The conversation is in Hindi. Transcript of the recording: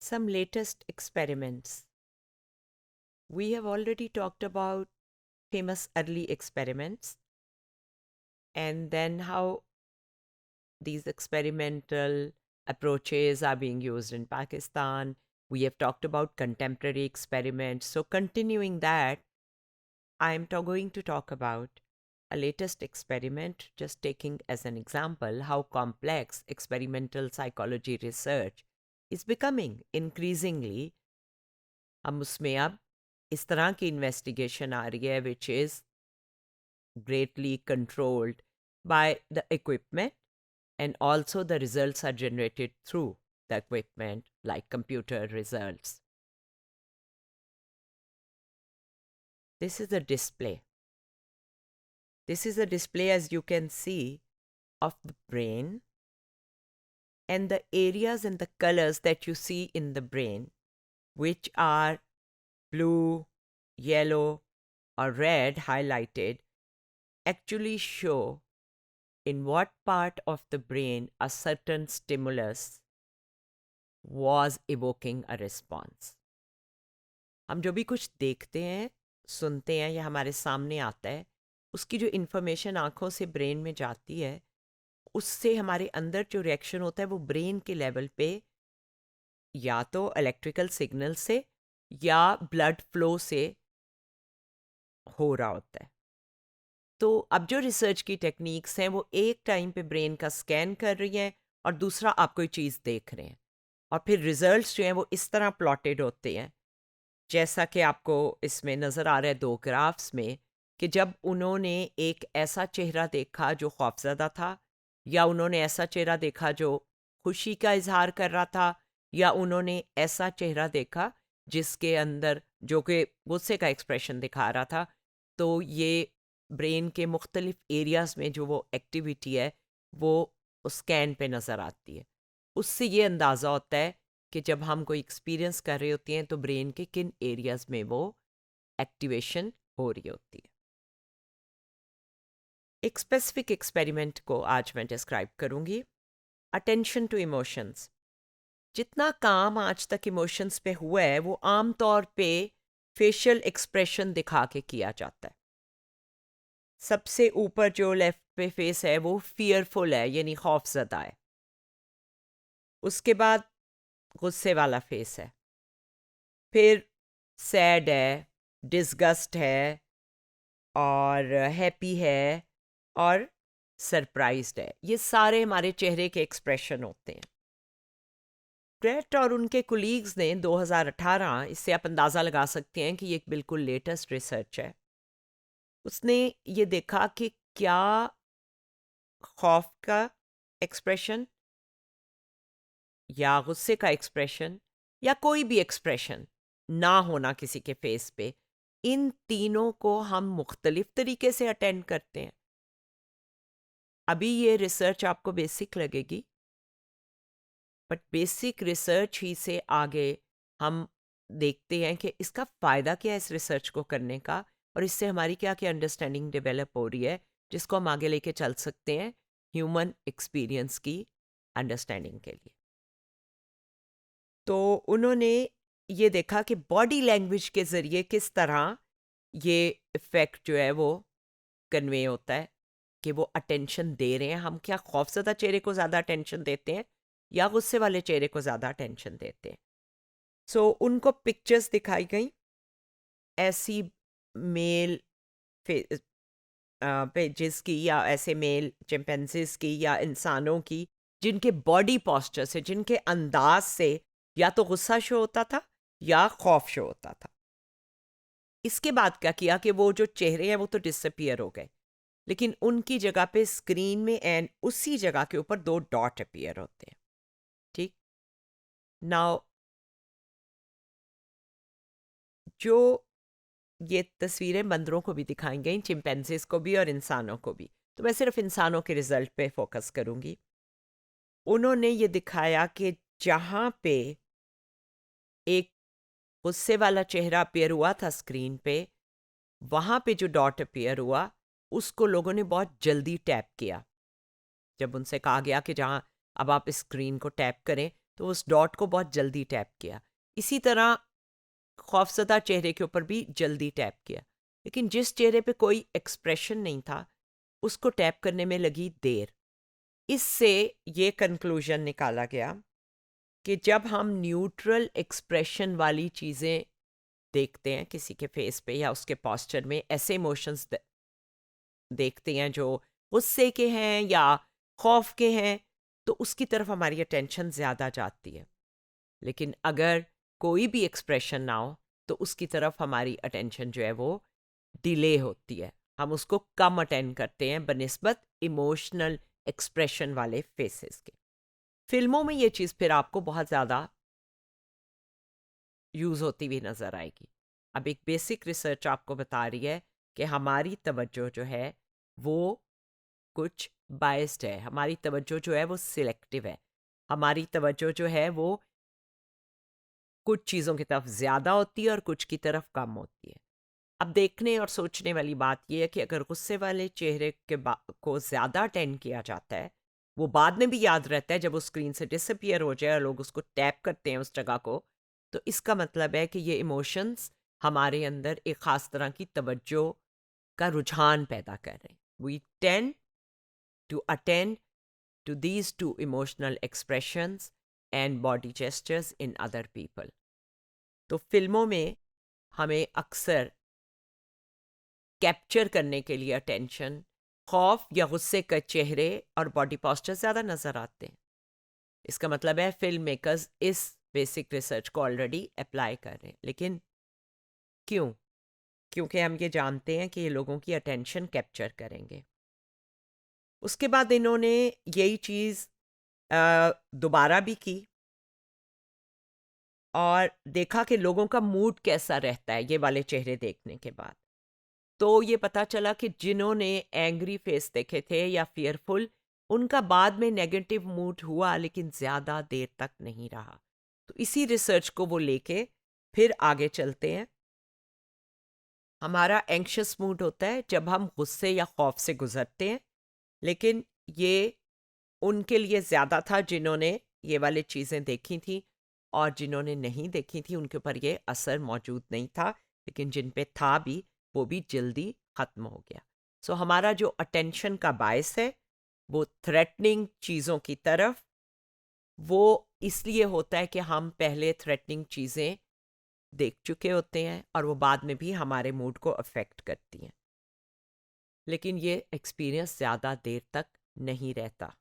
Some latest experiments. We have already talked about famous early experiments and then how these experimental approaches are being used in Pakistan. We have talked about contemporary experiments. So, continuing that, I'm going to talk about a latest experiment, just taking as an example how complex experimental psychology research is becoming increasingly. हम उसमें अब इस तरह की इन्वेस्टिगेशन आ रही है which is greatly controlled by the equipment, and also the results are generated through the equipment like computer results. This is a display. This is a display, as you can see, of the brain, and the areas and the colors that you see in the brain, which are blue, yellow, or red highlighted, actually show in what part of the brain a certain stimulus was evoking a response. हम जो भी कुछ देखते हैं, सुनते हैं या हमारे सामने आता है, उसकी जो इन्फॉर्मेशन आँखों से ब्रेन में जाती है, उससे हमारे अंदर जो रिएक्शन होता है वो ब्रेन के लेवल पे या तो इलेक्ट्रिकल सिग्नल से या ब्लड फ्लो से हो रहा होता है. तो अब जो रिसर्च की टेक्निक्स हैं वो एक टाइम पे ब्रेन का स्कैन कर रही हैं और दूसरा आप कोई चीज़ देख रहे हैं, और फिर रिजल्ट्स जो हैं वो इस तरह प्लॉटेड होते हैं जैसा कि आपको इसमें नज़र आ रहा है दो ग्राफ्स में, कि जब उन्होंने एक ऐसा चेहरा देखा जो खौफज़दा था, या उन्होंने ऐसा चेहरा देखा जो खुशी का इजहार कर रहा था, या उन्होंने ऐसा चेहरा देखा जिसके अंदर जो कि गुस्से का एक्सप्रेशन दिखा रहा था, तो ये ब्रेन के मुख्तलिफ एरियाज़ में जो वो एक्टिविटी है वो स्कैन पे नज़र आती है. उससे ये अंदाज़ा होता है कि जब हम कोई एक्सपीरियंस कर रहे होते हैं तो ब्रेन के किन एरियाज़ में वो एक्टिवेशन हो रही होती है. एक स्पेसिफिक एक्सपेरिमेंट को आज मैं डिस्क्राइब करूँगी. Attention to emotions. जितना काम आज तक इमोशंस पे हुआ है वो आम तौर पे फेशियल एक्सप्रेशन दिखा के किया जाता है. सबसे ऊपर जो लेफ्ट पे फेस है वो फियरफुल है, यानी खौफजदा है. उसके बाद गुस्से वाला फेस है, फिर सैड है, डिसगस्ट है, और हैप्पी है, और सरप्राइज्ड है. ये सारे हमारे चेहरे के एक्सप्रेशन होते हैं. ग्रेट और उनके कुलीग्स ने 2018, इससे आप अंदाज़ा लगा सकते हैं कि ये एक बिल्कुल लेटेस्ट रिसर्च है, उसने ये देखा कि क्या खौफ का एक्सप्रेशन या गुस्से का एक्सप्रेशन या कोई भी एक्सप्रेशन ना होना किसी के फेस पे, इन तीनों को हम मुख्तलिफ तरीके से अटेंड करते हैं. अभी ये रिसर्च आपको बेसिक लगेगी, बट बेसिक रिसर्च ही से आगे हम देखते हैं कि इसका फ़ायदा क्या है इस रिसर्च को करने का, और इससे हमारी क्या क्या अंडरस्टैंडिंग डेवलप हो रही है जिसको हम आगे लेके चल सकते हैं ह्यूमन एक्सपीरियंस की अंडरस्टैंडिंग के लिए. तो उन्होंने ये देखा कि बॉडी लैंग्वेज के ज़रिए किस तरह ये इफ़ेक्ट जो है वो कन्वे होता है कि वो अटेंशन दे रहे हैं. हम क्या खौफज़दा चेहरे को ज़्यादा अटेंशन देते हैं या गुस्से वाले चेहरे को ज़्यादा अटेंशन देते हैं. सो उनको पिक्चर्स दिखाई गई ऐसी मेल पेजेस की या ऐसे मेल चिंपैंजीज की या इंसानों की जिनके बॉडी पॉस्चर से, जिनके अंदाज से या तो गुस्सा शो होता था या खौफ शो होता था. इसके बाद क्या किया कि वो जो चेहरे हैं वो तो डिसअपियर हो गए, लेकिन उनकी जगह पे स्क्रीन में एंड उसी जगह के ऊपर दो डॉट अपीयर होते हैं. ठीक. नाउ जो ये तस्वीरें बंदरों को भी दिखाई गई, चिंपैंजीज को भी और इंसानों को भी, तो मैं सिर्फ इंसानों के रिजल्ट पे फोकस करूंगी. उन्होंने ये दिखाया कि जहाँ पे एक गुस्से वाला चेहरा अपीयर हुआ था स्क्रीन पे, वहाँ पे जो डॉट अपीयर हुआ उसको लोगों ने बहुत जल्दी टैप किया. जब उनसे कहा गया कि जहाँ अब आप स्क्रीन को टैप करें, तो उस डॉट को बहुत जल्दी टैप किया। इसी तरह खौफजदा चेहरे के ऊपर भी जल्दी टैप किया, लेकिन जिस चेहरे पे कोई एक्सप्रेशन नहीं था उसको टैप करने में लगी देर। इससे ये कंक्लूजन निकाला गया कि जब हम न्यूट्रल एक्सप्रेशन वाली चीज़ें देखते हैं किसी के फेस पे या उसके पोस्चर में, ऐसे इमोशंस देखते हैं जो गुस्से के हैं या खौफ के हैं, तो उसकी तरफ हमारी अटेंशन ज़्यादा जाती है। लेकिन अगर कोई भी एक्सप्रेशन ना हो तो उसकी तरफ हमारी अटेंशन जो है वो डिले होती है, हम उसको कम अटेंड करते हैं बनिस्बत इमोशनल एक्सप्रेशन वाले फेसेस के। फिल्मों में ये चीज़ फिर आपको बहुत ज़्यादा यूज़ होती हुई नज़र आएगी। अब एक बेसिक रिसर्च आपको बता रही है कि हमारी तवज्जो जो है वो कुछ बायस्ड है, हमारी तवज्जो जो है वो सिलेक्टिव है, हमारी तवज्जो जो है वो कुछ चीज़ों की तरफ ज़्यादा होती है और कुछ की तरफ कम होती है। अब देखने और सोचने वाली बात यह है कि अगर गुस्से वाले चेहरे के को ज़्यादा अटेंड किया जाता है, वो बाद में भी याद रहता है जब वो स्क्रीन से डिसअपियर हो जाए और लोग उसको टैप करते हैं उस जगह को, तो इसका मतलब है कि ये इमोशंस हमारे अंदर एक ख़ास तरह की तवज्जो का रुझान पैदा कर रहे हैं। We tend to attend to these two emotional expressions and body gestures in other people. तो फिल्मों में हमें अक्सर कैप्चर करने के लिए अटेंशन खौफ या गुस्से के चेहरे और बॉडी पोस्चर ज़्यादा नज़र आते हैं। इसका मतलब है फिल्म मेकर्स इस बेसिक रिसर्च को ऑलरेडी अप्लाई कर रहे हैं। लेकिन क्यों? क्योंकि हम ये जानते हैं कि ये लोगों की अटेंशन कैप्चर करेंगे। उसके बाद इन्होंने यही चीज़ दोबारा भी की और देखा कि लोगों का मूड कैसा रहता है ये वाले चेहरे देखने के बाद। तो ये पता चला कि जिन्होंने एंग्री फेस देखे थे या फियरफुल, उनका बाद में नेगेटिव मूड हुआ लेकिन ज़्यादा देर तक नहीं रहा। तो इसी रिसर्च को वो लेके फिर आगे चलते हैं। हमारा एंग्शियस मूड होता है जब हम गुस्से या खौफ से गुजरते हैं, लेकिन ये उनके लिए ज़्यादा था जिन्होंने ये वाली चीज़ें देखी थी, और जिन्होंने नहीं देखी थी उनके ऊपर ये असर मौजूद नहीं था, लेकिन जिन पे था भी वो भी जल्दी ख़त्म हो गया। सो हमारा जो अटेंशन का बायस है वो थ्रेटनिंग चीज़ों की तरफ, वो इसलिए होता है कि हम पहले थ्रेटनिंग चीज़ें देख चुके होते हैं और वो बाद में भी हमारे मूड को अफेक्ट करती हैं, लेकिन ये एक्सपीरियंस ज़्यादा देर तक नहीं रहता।